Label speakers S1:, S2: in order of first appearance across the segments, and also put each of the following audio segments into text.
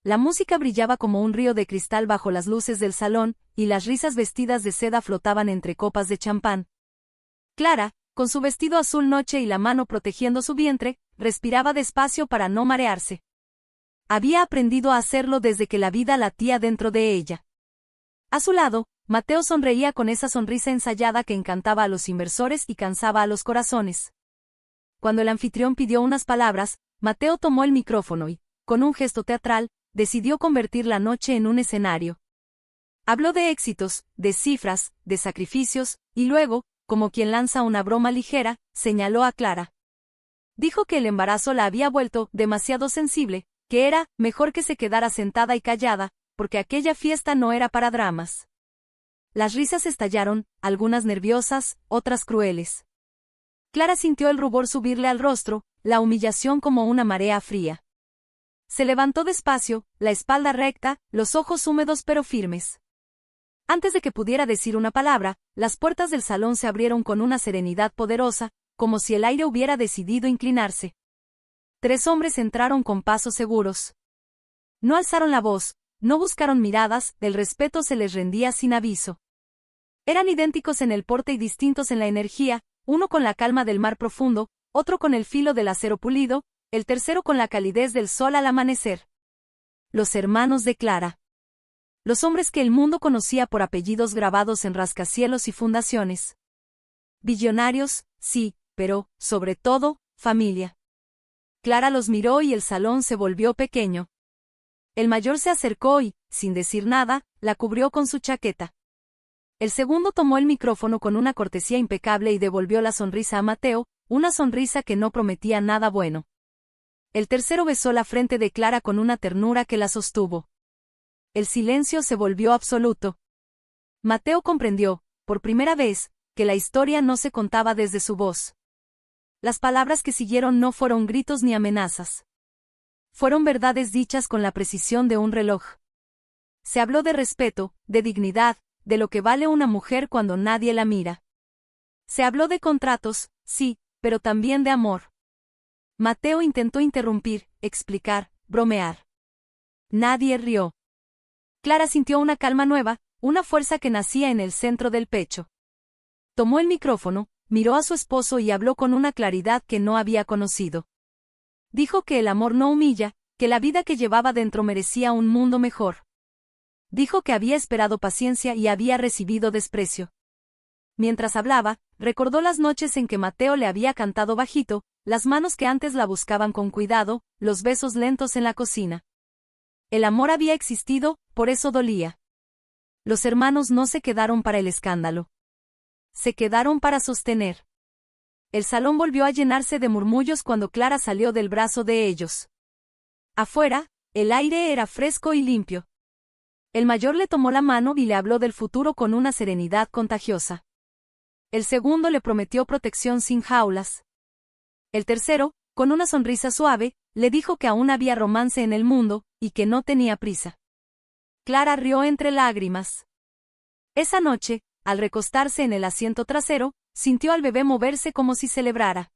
S1: La música brillaba como un río de cristal bajo las luces del salón, y las risas vestidas de seda flotaban entre copas de champán. Clara, con su vestido azul noche y la mano protegiendo su vientre, respiraba despacio para no marearse. Había aprendido a hacerlo desde que la vida latía dentro de ella. A su lado, Mateo sonreía con esa sonrisa ensayada que encantaba a los inversores y cansaba a los corazones. Cuando el anfitrión pidió unas palabras, Mateo tomó el micrófono y, con un gesto teatral, decidió convertir la noche en un escenario. Habló de éxitos, de cifras, de sacrificios, y luego, como quien lanza una broma ligera, señaló a Clara. Dijo que el embarazo la había vuelto demasiado sensible, que era mejor que se quedara sentada y callada, porque aquella fiesta no era para dramas. Las risas estallaron, algunas nerviosas, otras crueles. Clara sintió el rubor subirle al rostro, la humillación como una marea fría. Se levantó despacio, la espalda recta, los ojos húmedos pero firmes. Antes de que pudiera decir una palabra, las puertas del salón se abrieron con una serenidad poderosa, como si el aire hubiera decidido inclinarse. 3 hombres entraron con pasos seguros. No alzaron la voz, no buscaron miradas, el respeto se les rendía sin aviso. Eran idénticos en el porte y distintos en la energía, uno con la calma del mar profundo, otro con el filo del acero pulido, el tercero con la calidez del sol al amanecer. Los hermanos de Clara. Los hombres que el mundo conocía por apellidos grabados en rascacielos y fundaciones. Billonarios, sí, pero, sobre todo, familia. Clara los miró y el salón se volvió pequeño. El mayor se acercó y, sin decir nada, la cubrió con su chaqueta. El segundo tomó el micrófono con una cortesía impecable y devolvió la sonrisa a Mateo, una sonrisa que no prometía nada bueno. El tercero besó la frente de Clara con una ternura que la sostuvo. El silencio se volvió absoluto. Mateo comprendió, por primera vez, que la historia no se contaba desde su voz. Las palabras que siguieron no fueron gritos ni amenazas. Fueron verdades dichas con la precisión de un reloj. Se habló de respeto, de dignidad, de lo que vale una mujer cuando nadie la mira. Se habló de contratos, sí, pero también de amor. Mateo intentó interrumpir, explicar, bromear. Nadie rió. Clara sintió una calma nueva, una fuerza que nacía en el centro del pecho. Tomó el micrófono, miró a su esposo y habló con una claridad que no había conocido. Dijo que el amor no humilla, que la vida que llevaba dentro merecía un mundo mejor. Dijo que había esperado paciencia y había recibido desprecio. Mientras hablaba, recordó las noches en que Mateo le había cantado bajito, las manos que antes la buscaban con cuidado, los besos lentos en la cocina. El amor había existido, por eso dolía. Los hermanos no se quedaron para el escándalo. Se quedaron para sostener. El salón volvió a llenarse de murmullos cuando Clara salió del brazo de ellos. Afuera, el aire era fresco y limpio. El mayor le tomó la mano y le habló del futuro con una serenidad contagiosa. El segundo le prometió protección sin jaulas. El tercero, con una sonrisa suave, le dijo que aún había romance en el mundo, y que no tenía prisa. Clara rió entre lágrimas. Esa noche, al recostarse en el asiento trasero, sintió al bebé moverse como si celebrara.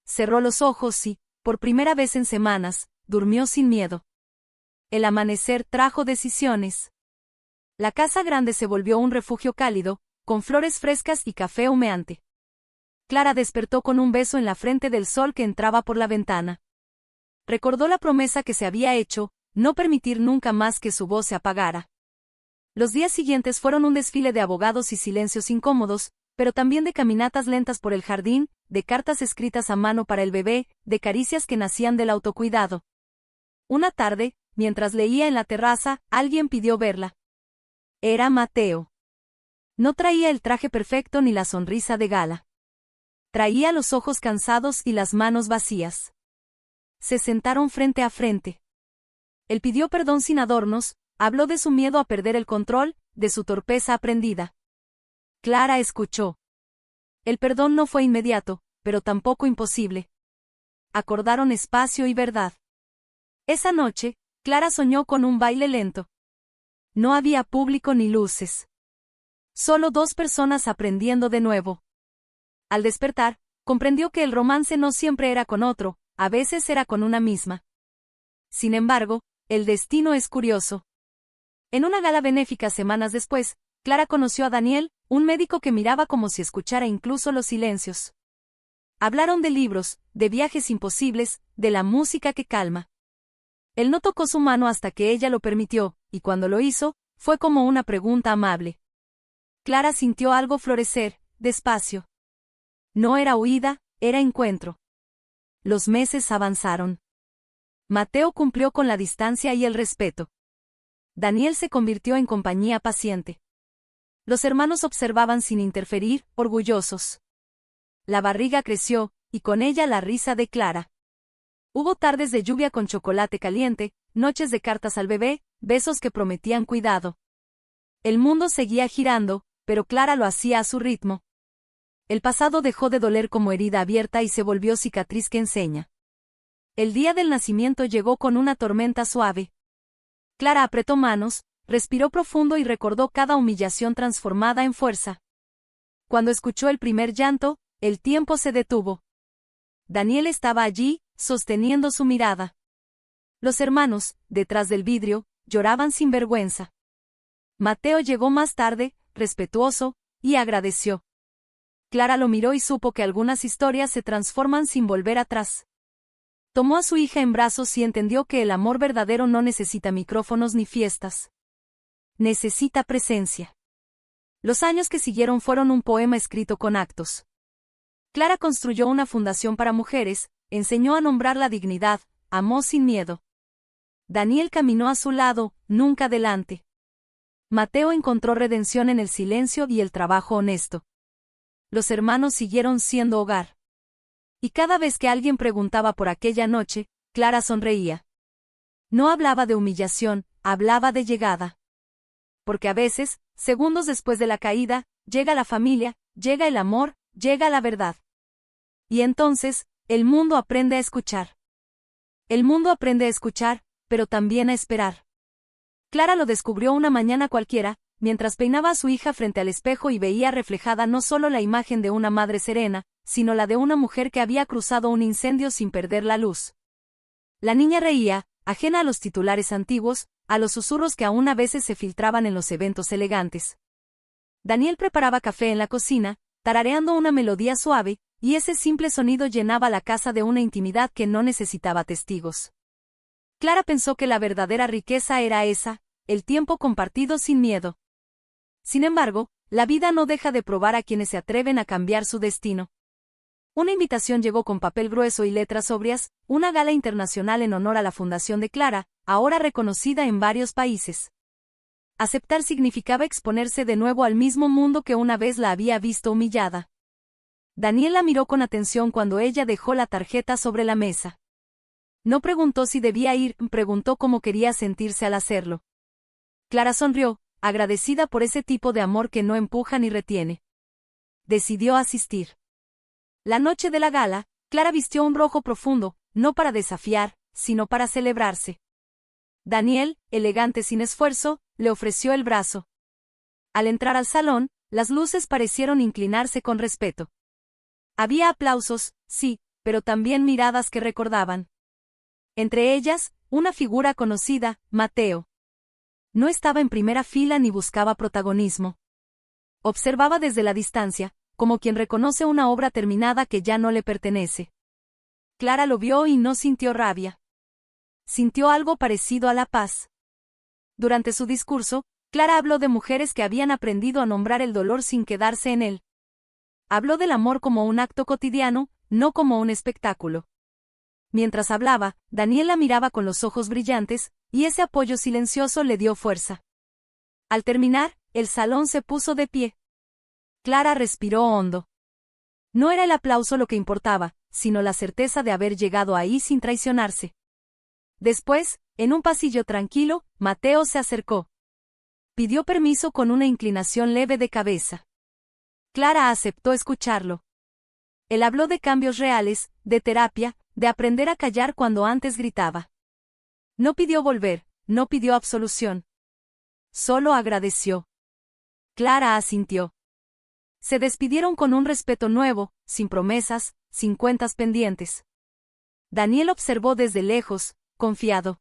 S1: Cerró los ojos y, por primera vez en semanas, durmió sin miedo. El amanecer trajo decisiones. La casa grande se volvió un refugio cálido, con flores frescas y café humeante. Clara despertó con un beso en la frente del sol que entraba por la ventana. Recordó la promesa que se había hecho, no permitir nunca más que su voz se apagara. Los días siguientes fueron un desfile de abogados y silencios incómodos, pero también de caminatas lentas por el jardín, de cartas escritas a mano para el bebé, de caricias que nacían del autocuidado. Una tarde, mientras leía en la terraza, alguien pidió verla. Era Mateo. No traía el traje perfecto ni la sonrisa de gala. Traía los ojos cansados y las manos vacías. Se sentaron frente a frente. Él pidió perdón sin adornos, habló de su miedo a perder el control, de su torpeza aprendida. Clara escuchó. El perdón no fue inmediato, pero tampoco imposible. Acordaron espacio y verdad. Esa noche, Clara soñó con un baile lento. No había público ni luces. Solo 2 personas aprendiendo de nuevo. Al despertar, comprendió que el romance no siempre era con otro, a veces era con una misma. Sin embargo, El destino es curioso. En una gala benéfica semanas después, Clara conoció a Daniel, un médico que miraba como si escuchara incluso los silencios. Hablaron de libros, de viajes imposibles, de la música que calma. Él no tocó su mano hasta que ella lo permitió, y cuando lo hizo, fue como una pregunta amable. Clara sintió algo florecer, despacio. No era huida, era encuentro. Los meses avanzaron. Mateo cumplió con la distancia y el respeto. Daniel se convirtió en compañía paciente. Los hermanos observaban sin interferir, orgullosos. La barriga creció, y con ella la risa de Clara. Hubo tardes de lluvia con chocolate caliente, noches de cartas al bebé, besos que prometían cuidado. El mundo seguía girando, pero Clara lo hacía a su ritmo. El pasado dejó de doler como herida abierta y se volvió cicatriz que enseña. El día del nacimiento llegó con una tormenta suave. Clara apretó manos, respiró profundo y recordó cada humillación transformada en fuerza. Cuando escuchó el primer llanto, el tiempo se detuvo. Daniel estaba allí, sosteniendo su mirada. Los hermanos, detrás del vidrio, lloraban sin vergüenza. Mateo llegó más tarde, respetuoso, y agradeció. Clara lo miró y supo que algunas historias se transforman sin volver atrás. Tomó a su hija en brazos y entendió que el amor verdadero no necesita micrófonos ni fiestas. Necesita presencia. Los años que siguieron fueron un poema escrito con actos. Clara construyó una fundación para mujeres, enseñó a nombrar la dignidad, amó sin miedo. Daniel caminó a su lado, nunca delante. Mateo encontró redención en el silencio y el trabajo honesto. Los hermanos siguieron siendo hogar. Y cada vez que alguien preguntaba por aquella noche, Clara sonreía. No hablaba de humillación, hablaba de llegada. Porque a veces, segundos después de la caída, llega la familia, llega el amor, llega la verdad. Y entonces, el mundo aprende a escuchar. El mundo aprende a escuchar, pero también a esperar. Clara lo descubrió una mañana cualquiera, mientras peinaba a su hija frente al espejo y veía reflejada no solo la imagen de una madre serena, sino la de una mujer que había cruzado un incendio sin perder la luz. La niña reía, ajena a los titulares antiguos, a los susurros que aún a veces se filtraban en los eventos elegantes. Daniel preparaba café en la cocina, tarareando una melodía suave, y ese simple sonido llenaba la casa de una intimidad que no necesitaba testigos. Clara pensó que la verdadera riqueza era esa, el tiempo compartido sin miedo. Sin embargo, la vida no deja de probar a quienes se atreven a cambiar su destino. Una invitación llegó con papel grueso y letras sobrias, una gala internacional en honor a la fundación de Clara, ahora reconocida en varios países. Aceptar significaba exponerse de nuevo al mismo mundo que una vez la había visto humillada. Daniel la miró con atención cuando ella dejó la tarjeta sobre la mesa. No preguntó si debía ir, preguntó cómo quería sentirse al hacerlo. Clara sonrió, agradecida por ese tipo de amor que no empuja ni retiene. Decidió asistir. La noche de la gala, Clara vistió un rojo profundo, no para desafiar, sino para celebrarse. Daniel, elegante sin esfuerzo, le ofreció el brazo. Al entrar al salón, las luces parecieron inclinarse con respeto. Había aplausos, sí, pero también miradas que recordaban. Entre ellas, una figura conocida, Mateo. No estaba en primera fila ni buscaba protagonismo. Observaba desde la distancia, como quien reconoce una obra terminada que ya no le pertenece. Clara lo vio y no sintió rabia. Sintió algo parecido a la paz. Durante su discurso, Clara habló de mujeres que habían aprendido a nombrar el dolor sin quedarse en él. Habló del amor como un acto cotidiano, no como un espectáculo. Mientras hablaba, Daniel la miraba con los ojos brillantes, y ese apoyo silencioso le dio fuerza. Al terminar, el salón se puso de pie. Clara respiró hondo. No era el aplauso lo que importaba, sino la certeza de haber llegado ahí sin traicionarse. Después, en un pasillo tranquilo, Mateo se acercó. Pidió permiso con una inclinación leve de cabeza. Clara aceptó escucharlo. Él habló de cambios reales, de terapia, de aprender a callar cuando antes gritaba. No pidió volver, no pidió absolución. Solo agradeció. Clara asintió. Se despidieron con un respeto nuevo, sin promesas, sin cuentas pendientes. Daniel observó desde lejos, confiado.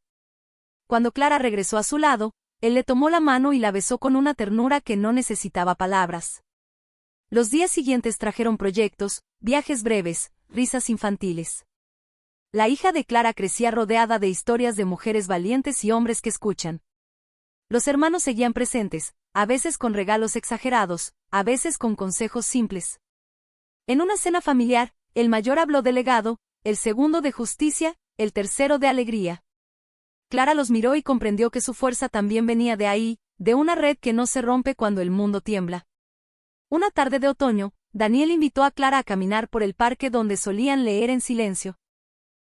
S1: Cuando Clara regresó a su lado, él le tomó la mano y la besó con una ternura que no necesitaba palabras. Los días siguientes trajeron proyectos, viajes breves, risas infantiles. La hija de Clara crecía rodeada de historias de mujeres valientes y hombres que escuchan. Los hermanos seguían presentes, a veces con regalos exagerados, a veces con consejos simples. En una cena familiar, el mayor habló de legado, el segundo de justicia, el tercero de alegría. Clara los miró y comprendió que su fuerza también venía de ahí, de una red que no se rompe cuando el mundo tiembla. Una tarde de otoño, Daniel invitó a Clara a caminar por el parque donde solían leer en silencio.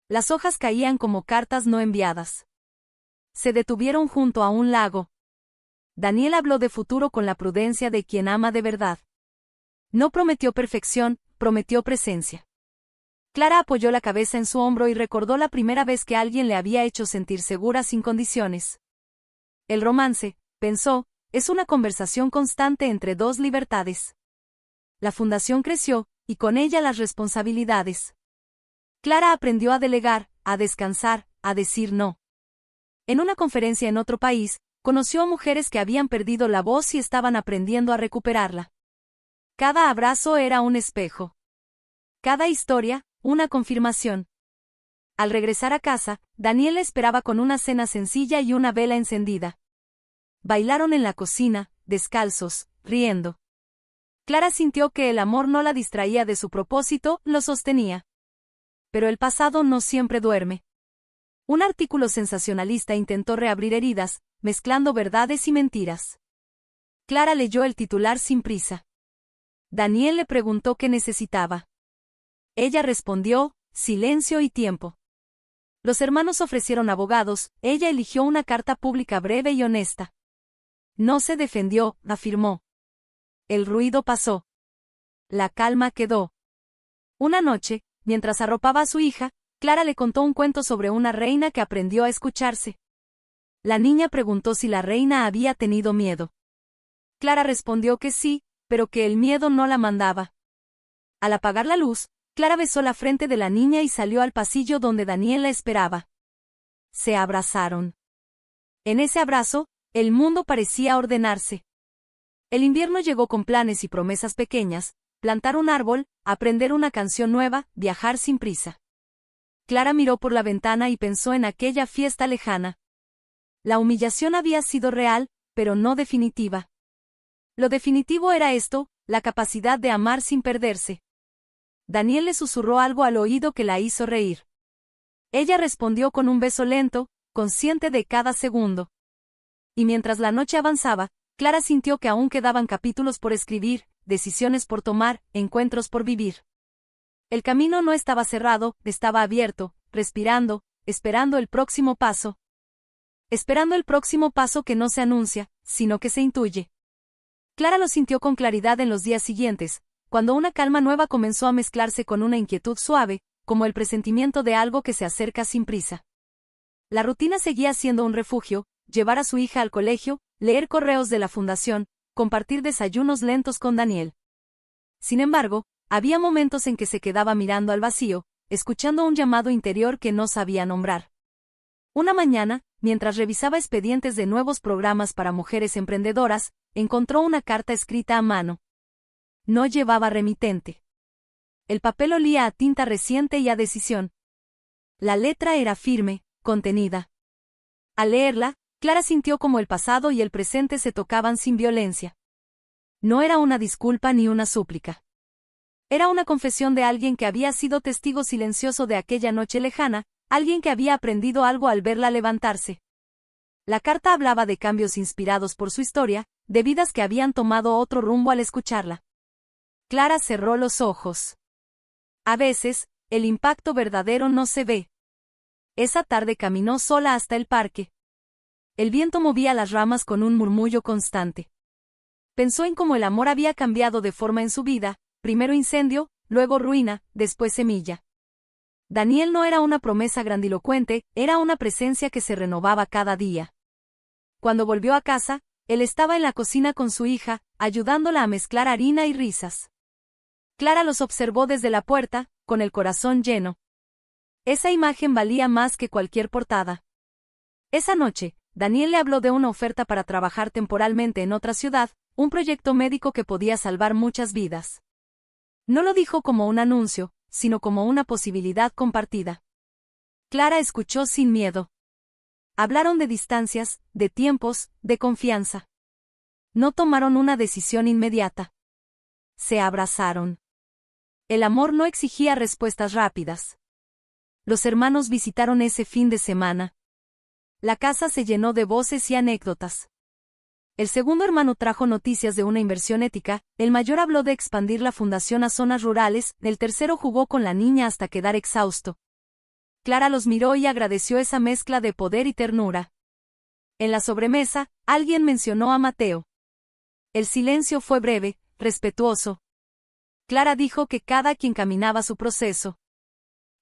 S1: Las hojas caían como cartas no enviadas. Se detuvieron junto a un lago. Daniel habló de futuro con la prudencia de quien ama de verdad. No prometió perfección, prometió presencia. Clara apoyó la cabeza en su hombro y recordó la primera vez que alguien le había hecho sentir segura sin condiciones. El romance, pensó, es una conversación constante entre dos libertades. La fundación creció, y con ella las responsabilidades. Clara aprendió a delegar, a descansar, a decir no. En una conferencia en otro país, conoció a mujeres que habían perdido la voz y estaban aprendiendo a recuperarla. Cada abrazo era un espejo. Cada historia, una confirmación. Al regresar a casa, Daniel la esperaba con una cena sencilla y una vela encendida. Bailaron en la cocina, descalzos, riendo. Clara sintió que el amor no la distraía de su propósito, lo sostenía. Pero el pasado no siempre duerme. Un artículo sensacionalista intentó reabrir heridas, mezclando verdades y mentiras. Clara leyó el titular sin prisa. Daniel le preguntó qué necesitaba. Ella respondió, silencio y tiempo. Los hermanos ofrecieron abogados, ella eligió una carta pública breve y honesta. No se defendió, afirmó. El ruido pasó. La calma quedó. Una noche, mientras arropaba a su hija, Clara le contó un cuento sobre una reina que aprendió a escucharse. La niña preguntó si la reina había tenido miedo. Clara respondió que sí, pero que el miedo no la mandaba. Al apagar la luz, Clara besó la frente de la niña y salió al pasillo donde Daniel la esperaba. Se abrazaron. En ese abrazo, el mundo parecía ordenarse. El invierno llegó con planes y promesas pequeñas: plantar un árbol, aprender una canción nueva, viajar sin prisa. Clara miró por la ventana y pensó en aquella fiesta lejana. La humillación había sido real, pero no definitiva. Lo definitivo era esto, la capacidad de amar sin perderse. Daniel le susurró algo al oído que la hizo reír. Ella respondió con un beso lento, consciente de cada segundo. Y mientras la noche avanzaba, Clara sintió que aún quedaban capítulos por escribir, decisiones por tomar, encuentros por vivir. El camino no estaba cerrado, estaba abierto, respirando, esperando el próximo paso. Esperando el próximo paso que no se anuncia, sino que se intuye. Clara lo sintió con claridad en los días siguientes, cuando una calma nueva comenzó a mezclarse con una inquietud suave, como el presentimiento de algo que se acerca sin prisa. La rutina seguía siendo un refugio: llevar a su hija al colegio, leer correos de la fundación, compartir desayunos lentos con Daniel. Sin embargo, había momentos en que se quedaba mirando al vacío, escuchando un llamado interior que no sabía nombrar. Una mañana, mientras revisaba expedientes de nuevos programas para mujeres emprendedoras, encontró una carta escrita a mano. No llevaba remitente. El papel olía a tinta reciente y a decisión. La letra era firme, contenida. Al leerla, Clara sintió como el pasado y el presente se tocaban sin violencia. No era una disculpa ni una súplica. Era una confesión de alguien que había sido testigo silencioso de aquella noche lejana, alguien que había aprendido algo al verla levantarse. La carta hablaba de cambios inspirados por su historia, de vidas que habían tomado otro rumbo al escucharla. Clara cerró los ojos. A veces, el impacto verdadero no se ve. Esa tarde caminó sola hasta el parque. El viento movía las ramas con un murmullo constante. Pensó en cómo el amor había cambiado de forma en su vida: primero incendio, luego ruina, después semilla. Daniel no era una promesa grandilocuente, era una presencia que se renovaba cada día. Cuando volvió a casa, él estaba en la cocina con su hija, ayudándola a mezclar harina y risas. Clara los observó desde la puerta, con el corazón lleno. Esa imagen valía más que cualquier portada. Esa noche, Daniel le habló de una oferta para trabajar temporalmente en otra ciudad, un proyecto médico que podía salvar muchas vidas. No lo dijo como un anuncio, sino como una posibilidad compartida. Clara escuchó sin miedo. Hablaron de distancias, de tiempos, de confianza. No tomaron una decisión inmediata. Se abrazaron. El amor no exigía respuestas rápidas. Los hermanos visitaron ese fin de semana. La casa se llenó de voces y anécdotas. El segundo hermano trajo noticias de una inversión ética, el mayor habló de expandir la fundación a zonas rurales, el tercero jugó con la niña hasta quedar exhausto. Clara los miró y agradeció esa mezcla de poder y ternura. En la sobremesa, alguien mencionó a Mateo. El silencio fue breve, respetuoso. Clara dijo que cada quien caminaba su proceso.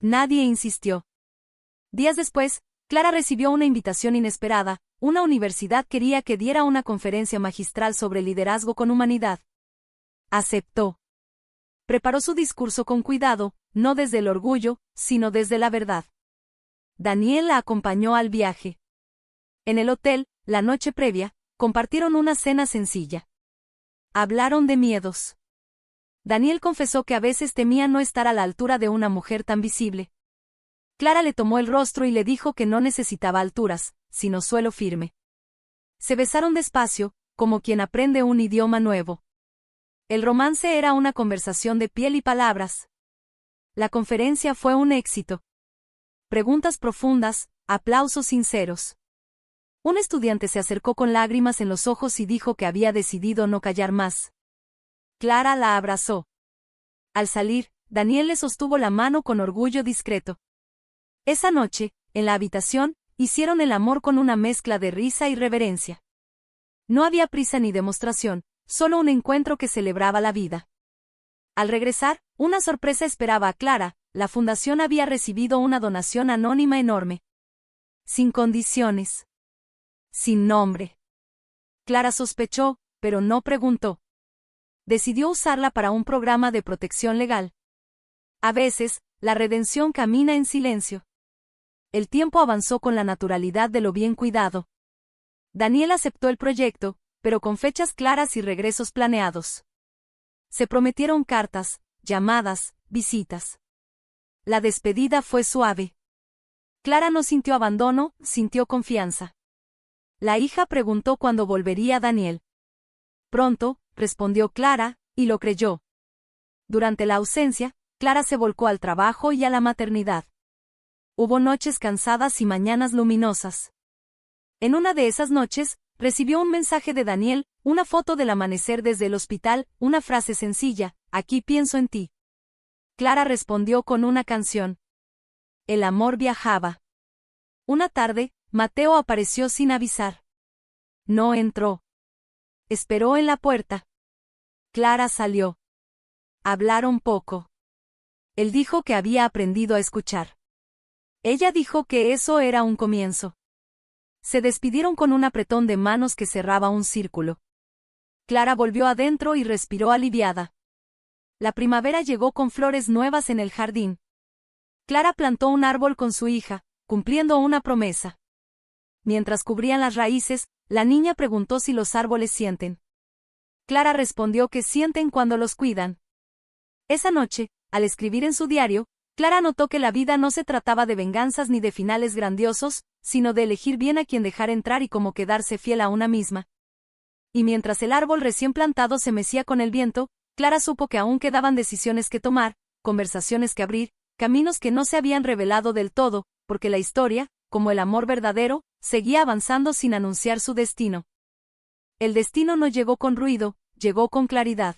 S1: Nadie insistió. Días después, Clara recibió una invitación inesperada. Una universidad quería que diera una conferencia magistral sobre liderazgo con humanidad. Aceptó. Preparó su discurso con cuidado, no desde el orgullo, sino desde la verdad. Daniel la acompañó al viaje. En el hotel, la noche previa, compartieron una cena sencilla. Hablaron de miedos. Daniel confesó que a veces temía no estar a la altura de una mujer tan visible. Clara le tomó el rostro y le dijo que no necesitaba alturas, sino suelo firme. Se besaron despacio, como quien aprende un idioma nuevo. El romance era una conversación de piel y palabras. La conferencia fue un éxito. Preguntas profundas, aplausos sinceros. Un estudiante se acercó con lágrimas en los ojos y dijo que había decidido no callar más. Clara la abrazó. Al salir, Daniel le sostuvo la mano con orgullo discreto. Esa noche, en la habitación, hicieron el amor con una mezcla de risa y reverencia. No había prisa ni demostración, solo un encuentro que celebraba la vida. Al regresar, una sorpresa esperaba a Clara, la fundación había recibido una donación anónima enorme. Sin condiciones. Sin nombre. Clara sospechó, pero no preguntó. Decidió usarla para un programa de protección legal. A veces, la redención camina en silencio. El tiempo avanzó con la naturalidad de lo bien cuidado. Daniel aceptó el proyecto, pero con fechas claras y regresos planeados. Se prometieron cartas, llamadas, visitas. La despedida fue suave. Clara no sintió abandono, sintió confianza. La hija preguntó cuándo volvería Daniel. Pronto, respondió Clara, y lo creyó. Durante la ausencia, Clara se volcó al trabajo y a la maternidad. Hubo noches cansadas y mañanas luminosas. En una de esas noches, recibió un mensaje de Daniel, una foto del amanecer desde el hospital, una frase sencilla: aquí pienso en ti. Clara respondió con una canción. El amor viajaba. Una tarde, Mateo apareció sin avisar. No entró. Esperó en la puerta. Clara salió. Hablaron poco. Él dijo que había aprendido a escuchar. Ella dijo que eso era un comienzo. Se despidieron con un apretón de manos que cerraba un círculo. Clara volvió adentro y respiró aliviada. La primavera llegó con flores nuevas en el jardín. Clara plantó un árbol con su hija, cumpliendo una promesa. Mientras cubrían las raíces, la niña preguntó si los árboles sienten. Clara respondió que sienten cuando los cuidan. Esa noche, al escribir en su diario, Clara notó que la vida no se trataba de venganzas ni de finales grandiosos, sino de elegir bien a quien dejar entrar y cómo quedarse fiel a una misma. Y mientras el árbol recién plantado se mecía con el viento, Clara supo que aún quedaban decisiones que tomar, conversaciones que abrir, caminos que no se habían revelado del todo, porque la historia, como el amor verdadero, seguía avanzando sin anunciar su destino. El destino no llegó con ruido, llegó con claridad.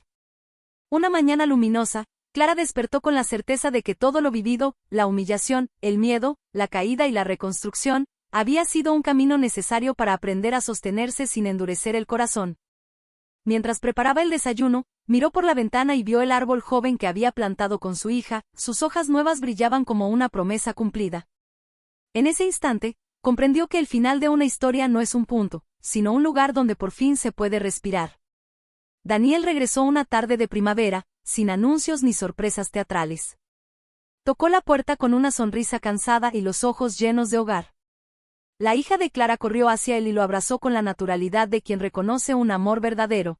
S1: Una mañana luminosa, Clara despertó con la certeza de que todo lo vivido, la humillación, el miedo, la caída y la reconstrucción, había sido un camino necesario para aprender a sostenerse sin endurecer el corazón. Mientras preparaba el desayuno, miró por la ventana y vio el árbol joven que había plantado con su hija, sus hojas nuevas brillaban como una promesa cumplida. En ese instante, comprendió que el final de una historia no es un punto, sino un lugar donde por fin se puede respirar. Daniel regresó una tarde de primavera, sin anuncios ni sorpresas teatrales. Tocó la puerta con una sonrisa cansada y los ojos llenos de hogar. La hija de Clara corrió hacia él y lo abrazó con la naturalidad de quien reconoce un amor verdadero.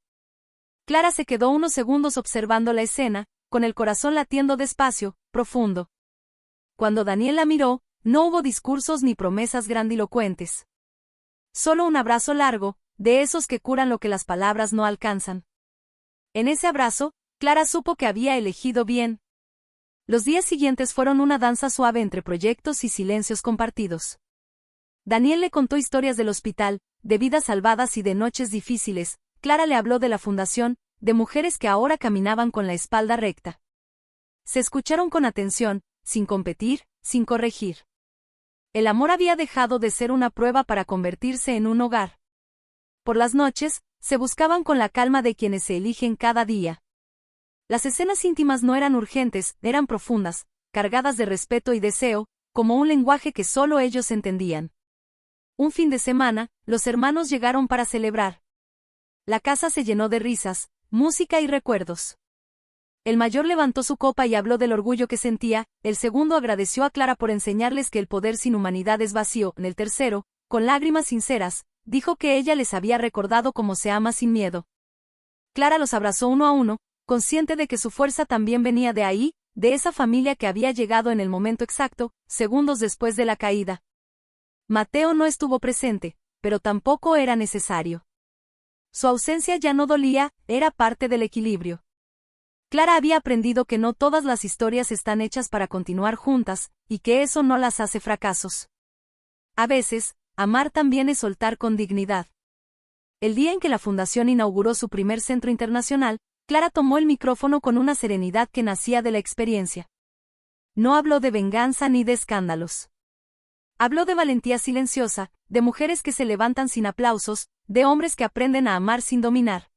S1: Clara se quedó unos segundos observando la escena, con el corazón latiendo despacio, profundo. Cuando Daniel la miró, no hubo discursos ni promesas grandilocuentes. Solo un abrazo largo, de esos que curan lo que las palabras no alcanzan. En ese abrazo, Clara supo que había elegido bien. Los días siguientes fueron una danza suave entre proyectos y silencios compartidos. Daniel le contó historias del hospital, de vidas salvadas y de noches difíciles. Clara le habló de la fundación, de mujeres que ahora caminaban con la espalda recta. Se escucharon con atención, sin competir, sin corregir. El amor había dejado de ser una prueba para convertirse en un hogar. Por las noches, se buscaban con la calma de quienes se eligen cada día. Las escenas íntimas no eran urgentes, eran profundas, cargadas de respeto y deseo, como un lenguaje que solo ellos entendían. Un fin de semana, los hermanos llegaron para celebrar. La casa se llenó de risas, música y recuerdos. El mayor levantó su copa y habló del orgullo que sentía, el segundo agradeció a Clara por enseñarles que el poder sin humanidad es vacío, el tercero, con lágrimas sinceras, dijo que ella les había recordado cómo se ama sin miedo. Clara los abrazó uno a uno, consciente de que su fuerza también venía de ahí, de esa familia que había llegado en el momento exacto, segundos después de la caída. Mateo no estuvo presente, pero tampoco era necesario. Su ausencia ya no dolía, era parte del equilibrio. Clara había aprendido que no todas las historias están hechas para continuar juntas, y que eso no las hace fracasos. A veces, amar también es soltar con dignidad. El día en que la Fundación inauguró su primer centro internacional, Clara tomó el micrófono con una serenidad que nacía de la experiencia. No habló de venganza ni de escándalos. Habló de valentía silenciosa, de mujeres que se levantan sin aplausos, de hombres que aprenden a amar sin dominar.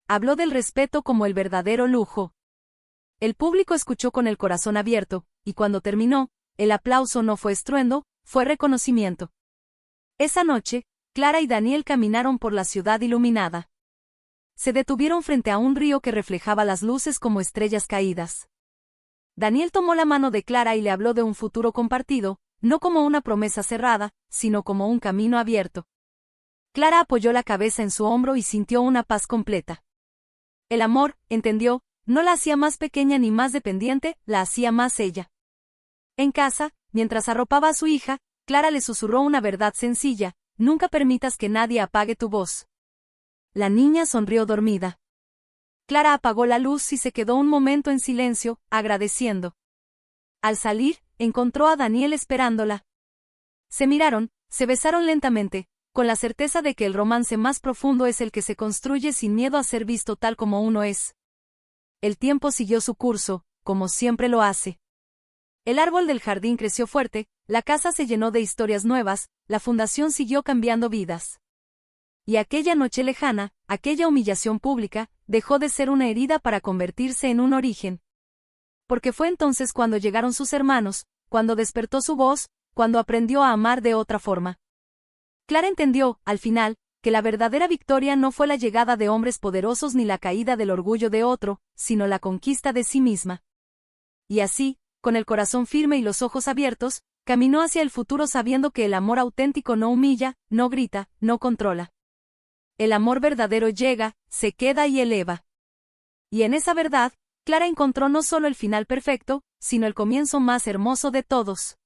S1: Habló del respeto como el verdadero lujo. El público escuchó con el corazón abierto, y cuando terminó, el aplauso no fue estruendo, fue reconocimiento. Esa noche, Clara y Daniel caminaron por la ciudad iluminada. Se detuvieron frente a un río que reflejaba las luces como estrellas caídas. Daniel tomó la mano de Clara y le habló de un futuro compartido, no como una promesa cerrada, sino como un camino abierto. Clara apoyó la cabeza en su hombro y sintió una paz completa. El amor, entendió, no la hacía más pequeña ni más dependiente, la hacía más ella. En casa, mientras arropaba a su hija, Clara le susurró una verdad sencilla: nunca permitas que nadie apague tu voz. La niña sonrió dormida. Clara apagó la luz y se quedó un momento en silencio, agradeciendo. Al salir, encontró a Daniel esperándola. Se miraron, se besaron lentamente, con la certeza de que el romance más profundo es el que se construye sin miedo a ser visto tal como uno es. El tiempo siguió su curso, como siempre lo hace. El árbol del jardín creció fuerte, la casa se llenó de historias nuevas, la fundación siguió cambiando vidas. Y aquella noche lejana, aquella humillación pública, dejó de ser una herida para convertirse en un origen. Porque fue entonces cuando llegaron sus hermanos, cuando despertó su voz, cuando aprendió a amar de otra forma. Clara entendió, al final, que la verdadera victoria no fue la llegada de hombres poderosos ni la caída del orgullo de otro, sino la conquista de sí misma. Y así, con el corazón firme y los ojos abiertos, caminó hacia el futuro sabiendo que el amor auténtico no humilla, no grita, no controla. El amor verdadero llega, se queda y eleva. Y en esa verdad, Clara encontró no solo el final perfecto, sino el comienzo más hermoso de todos.